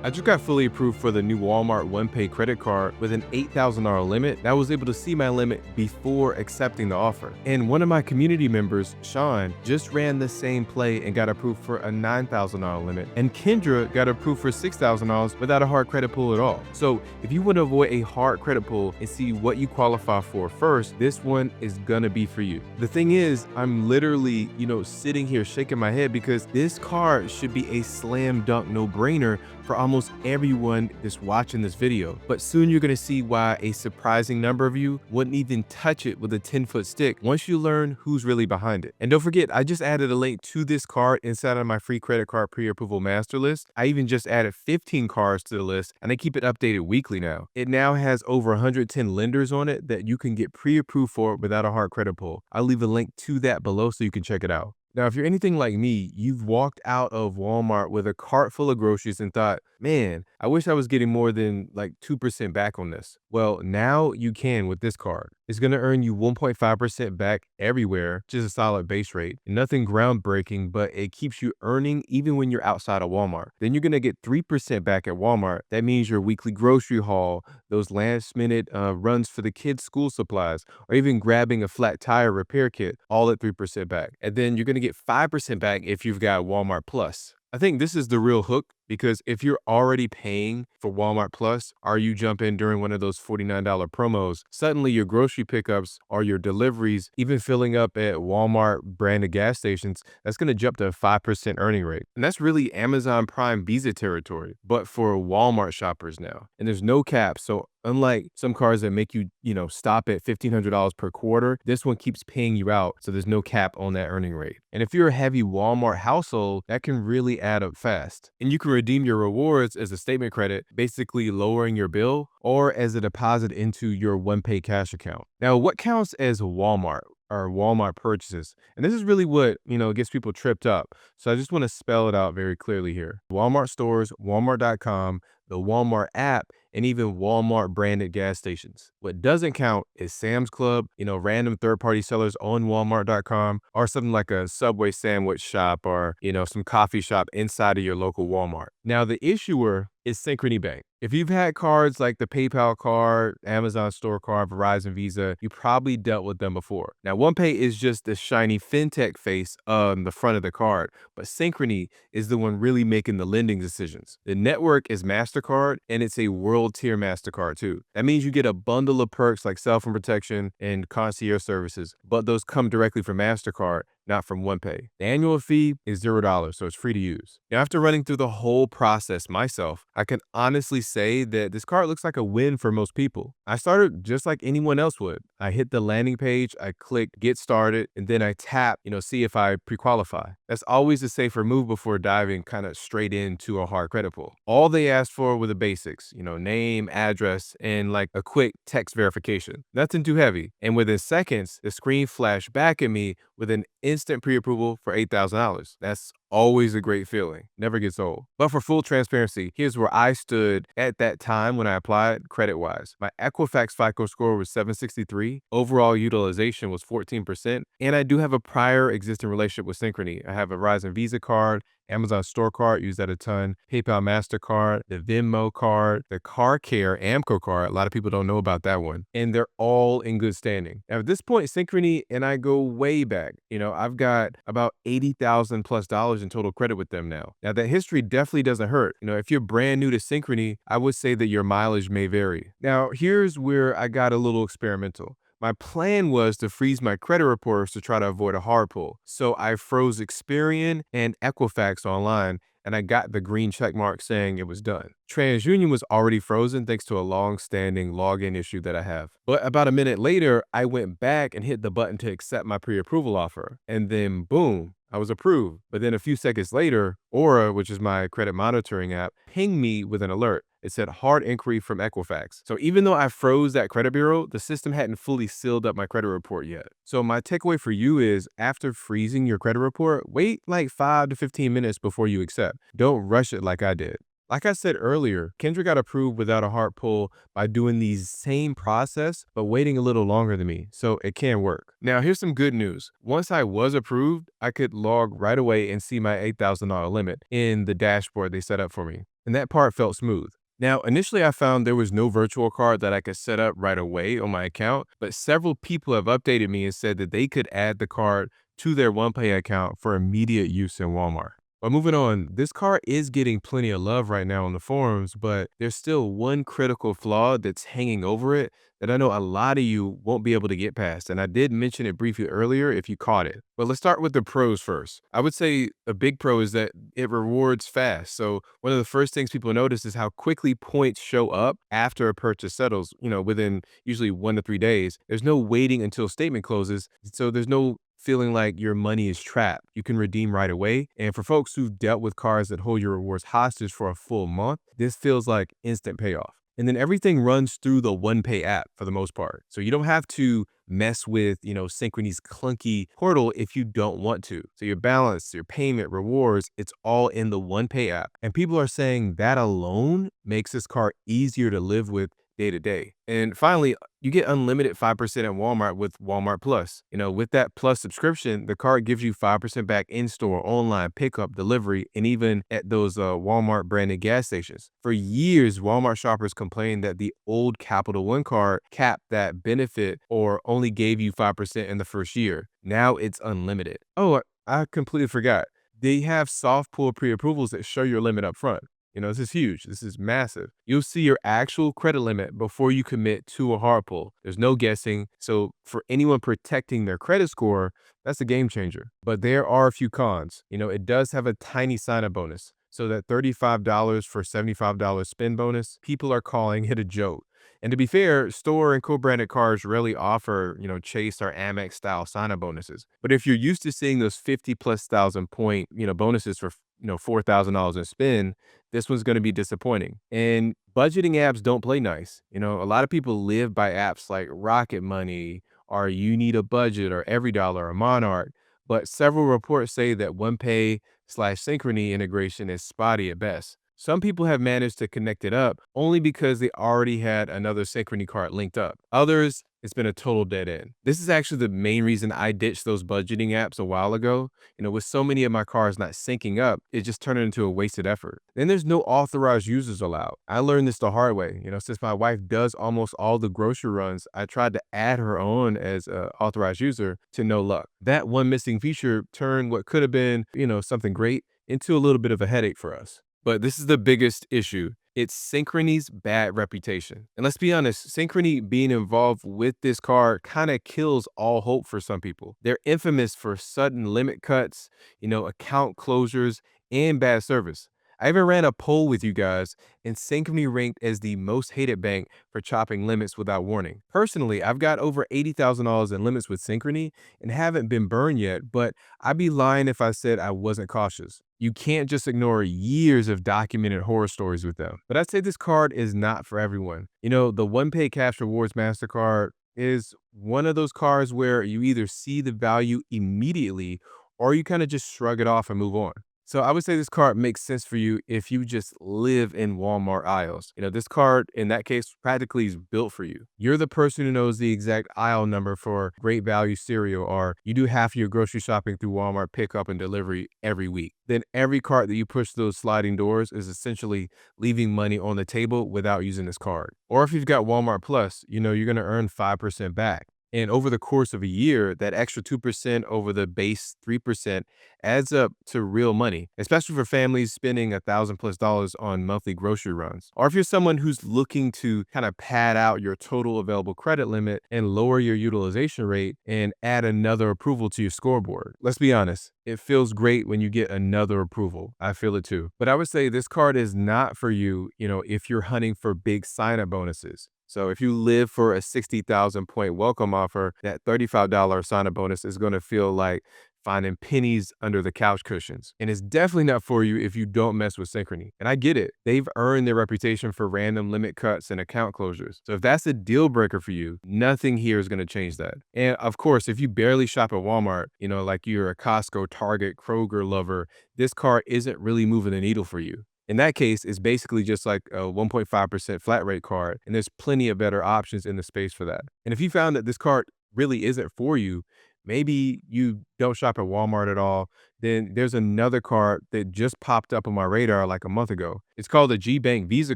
I just got fully approved for the new Walmart OnePay credit card with an $8,000 limit. And I was able to see my limit before accepting the offer. And one of my community members, Sean, just ran the same play and got approved for a $9,000 limit. And Kendra got approved for $6,000 without a hard credit pull at all. So if you want to avoid a hard credit pull and see what you qualify for first, this one is gonna be for you. The thing is, I'm literally, sitting here shaking my head because this card should be a slam dunk no-brainer for almost everyone that's watching this video. But soon you're gonna see why a surprising number of you wouldn't even touch it with a 10-foot stick once you learn who's really behind it. And don't forget, I just added a link to this card inside of my free credit card pre-approval master list. I even just added 15 cards to the list, and I keep it updated weekly now. It now has over 110 lenders on it that you can get pre-approved for without a hard credit pull. I'll leave a link to that below so you can check it out. Now, if you're anything like me, you've walked out of Walmart with a cart full of groceries and thought, man, I wish I was getting more than like 2% back on this. Well, now you can with this card. It's going to earn you 1.5% back everywhere, which is a solid base rate. Nothing groundbreaking, but it keeps you earning even when you're outside of Walmart. Then you're going to get 3% back at Walmart. That means your weekly grocery haul, those last minute runs for the kids' school supplies, or even grabbing a flat tire repair kit, all at 3% back. And then you're going to get 5% back if you've got Walmart Plus. I think this is the real hook because if you're already paying for Walmart Plus, or you jump in during one of those $49 promos, suddenly your grocery pickups or your deliveries, even filling up at Walmart branded gas stations, that's going to jump to a 5% earning rate. And that's really Amazon Prime Visa territory, but for Walmart shoppers now. And there's no cap. So unlike some cards that make you, stop at $1,500 per quarter, this one keeps paying you out. So there's no cap on that earning rate. And if you're a heavy Walmart household, that can really add up fast. And you can redeem your rewards as a statement credit, basically lowering your bill, or as a deposit into your OnePay cash account. Now, what counts as Walmart or Walmart purchases? And this is really what, gets people tripped up. So I just want to spell it out very clearly here. Walmart stores, Walmart.com, the Walmart app, and even Walmart branded gas stations. What doesn't count is Sam's Club, random third-party sellers on Walmart.com, or something like a Subway sandwich shop or, some coffee shop inside of your local Walmart. Now, the issuer is Synchrony Bank. If you've had cards like the PayPal card, Amazon store card, Verizon Visa, you probably dealt with them before. Now, OnePay is just the shiny fintech face on the front of the card, but Synchrony is the one really making the lending decisions. The network is MasterCard, and it's a world-tier MasterCard too. That means you get a bundle of perks like cell phone protection and concierge services, but those come directly from MasterCard, not from OnePay. The annual fee is $0, so it's free to use. Now, after running through the whole process myself, I can honestly say that this card looks like a win for most people. I started just like anyone else would. I hit the landing page, I clicked get started, and then I tap, see if I pre-qualify. That's always a safer move before diving kind of straight into a hard credit pull. All they asked for were the basics, name, address, and like a quick text verification. Nothing too heavy. And within seconds, the screen flashed back at me with an instant pre-approval for $8,000. That's always a great feeling. Never gets old. But for full transparency, here's where I stood at that time when I applied credit-wise. My Equifax FICO score was 763. Overall utilization was 14%. And I do have a prior existing relationship with Synchrony. I have a Verizon Visa card, Amazon store card, use that a ton, PayPal MasterCard, the Venmo card, the Car Care Amco card. A lot of people don't know about that one. And they're all in good standing. Now, at this point, Synchrony and I go way back. I've got about $80,000 plus in total credit with them now. Now, that history definitely doesn't hurt. If you're brand new to Synchrony, I would say that your mileage may vary. Now, here's where I got a little experimental. My plan was to freeze my credit reports to try to avoid a hard pull. So I froze Experian and Equifax online, and I got the green check mark saying it was done. TransUnion was already frozen thanks to a long-standing login issue that I have. But about a minute later, I went back and hit the button to accept my pre-approval offer. And then boom, I was approved. But then a few seconds later, Aura, which is my credit monitoring app, pinged me with an alert. It said hard inquiry from Equifax. So even though I froze that credit bureau, the system hadn't fully sealed up my credit report yet. So my takeaway for you is after freezing your credit report, wait like 5 to 15 minutes before you accept. Don't rush it like I did. Like I said earlier, Kendra got approved without a hard pull by doing the same process, but waiting a little longer than me, so it can work. Now, here's some good news. Once I was approved, I could log right away and see my $8,000 limit in the dashboard they set up for me. and that part felt smooth. Now, initially, I found there was no virtual card that I could set up right away on my account, but several people have updated me and said that they could add the card to their OnePay account for immediate use in Walmart. But moving on, this card is getting plenty of love right now on the forums, but there's still one critical flaw that's hanging over it that I know a lot of you won't be able to get past. And I did mention it briefly earlier if you caught it. But let's start with the pros first. I would say a big pro is that it rewards fast. So one of the first things people notice is how quickly points show up after a purchase settles, within usually 1 to 3 days. There's no waiting until statement closes. So there's no feeling like your money is trapped. You can redeem right away. And for folks who've dealt with cards that hold your rewards hostage for a full month, this feels like instant payoff. And then everything runs through the OnePay app for the most part. So you don't have to mess with, Synchrony's clunky portal if you don't want to. So your balance, your payment, rewards, it's all in the OnePay app. And people are saying that alone makes this card easier to live with day to day. And finally, you get unlimited 5% at Walmart with Walmart Plus. With that Plus subscription, the card gives you 5% back in store, online, pickup, delivery, and even at those Walmart branded gas stations. For years, Walmart shoppers complained that the old Capital One card capped that benefit or only gave you 5% in the first year. Now it's unlimited. Oh, I completely forgot. They have soft pull pre-approvals that show your limit up front. This is huge. This is massive. You'll see your actual credit limit before you commit to a hard pull. There's no guessing. So for anyone protecting their credit score, that's a game changer. But there are a few cons. It does have a tiny sign-up bonus. So that $35 for $75 spend bonus, people are calling it a joke. And to be fair, store and co-branded cards rarely offer, Chase or Amex style sign-up bonuses. But if you're used to seeing those 50 plus thousand point, bonuses for, $4,000 in spend, this one's going to be disappointing. And budgeting apps don't play nice. A lot of people live by apps like Rocket Money or You Need a Budget or Every Dollar or Monarch. But several reports say that OnePay/Synchrony integration is spotty at best. Some people have managed to connect it up only because they already had another Synchrony card linked up. Others, it's been a total dead end. This is actually the main reason I ditched those budgeting apps a while ago. With so many of my cards not syncing up, it just turned into a wasted effort. Then there's no authorized users allowed. I learned this the hard way. Since my wife does almost all the grocery runs, I tried to add her on as an authorized user to no luck. That one missing feature turned what could have been, something great into a little bit of a headache for us. But this is the biggest issue. It's Synchrony's bad reputation. And let's be honest, Synchrony being involved with this card kind of kills all hope for some people. They're infamous for sudden limit cuts, account closures, and bad service. I even ran a poll with you guys, and Synchrony ranked as the most hated bank for chopping limits without warning. Personally, I've got over $80,000 in limits with Synchrony and haven't been burned yet, but I'd be lying if I said I wasn't cautious. You can't just ignore years of documented horror stories with them. But I'd say this card is not for everyone. The OnePay Cash Rewards MasterCard is one of those cards where you either see the value immediately or you kind of just shrug it off and move on. So I would say this card makes sense for you if you just live in Walmart aisles. This card in that case practically is built for you. You're the person who knows the exact aisle number for great value cereal, or you do half of your grocery shopping through Walmart pickup and delivery every week. Then every cart that you push those sliding doors is essentially leaving money on the table without using this card. Or if you've got Walmart Plus, you're going to earn 5% back. And over the course of a year, that extra 2% over the base 3% adds up to real money, especially for families spending $1,000+ on monthly grocery runs. Or if you're someone who's looking to kind of pad out your total available credit limit and lower your utilization rate and add another approval to your scoreboard. Let's be honest, it feels great when you get another approval. I feel it too. But I would say this card is not for you, if you're hunting for big sign-up bonuses. So if you live for a 60,000 point welcome offer, that $35 sign-up bonus is going to feel like finding pennies under the couch cushions. And it's definitely not for you if you don't mess with Synchrony. And I get it. They've earned their reputation for random limit cuts and account closures. So if that's a deal breaker for you, nothing here is going to change that. And of course, if you barely shop at Walmart, like you're a Costco, Target, Kroger lover, this card isn't really moving the needle for you. In that case, it's basically just like a 1.5% flat rate card, and there's plenty of better options in the space for that. And if you found that this card really isn't for you, maybe you don't shop at Walmart at all, then there's another card that just popped up on my radar like a month ago. It's called the G Bank Visa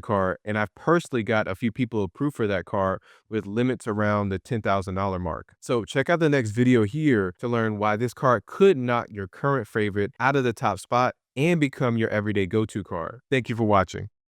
card, and I've personally got a few people approved for that card with limits around the $10,000 mark. So check out the next video here to learn why this card could knock your current favorite out of the top spot and become your everyday go-to card. Thank you for watching.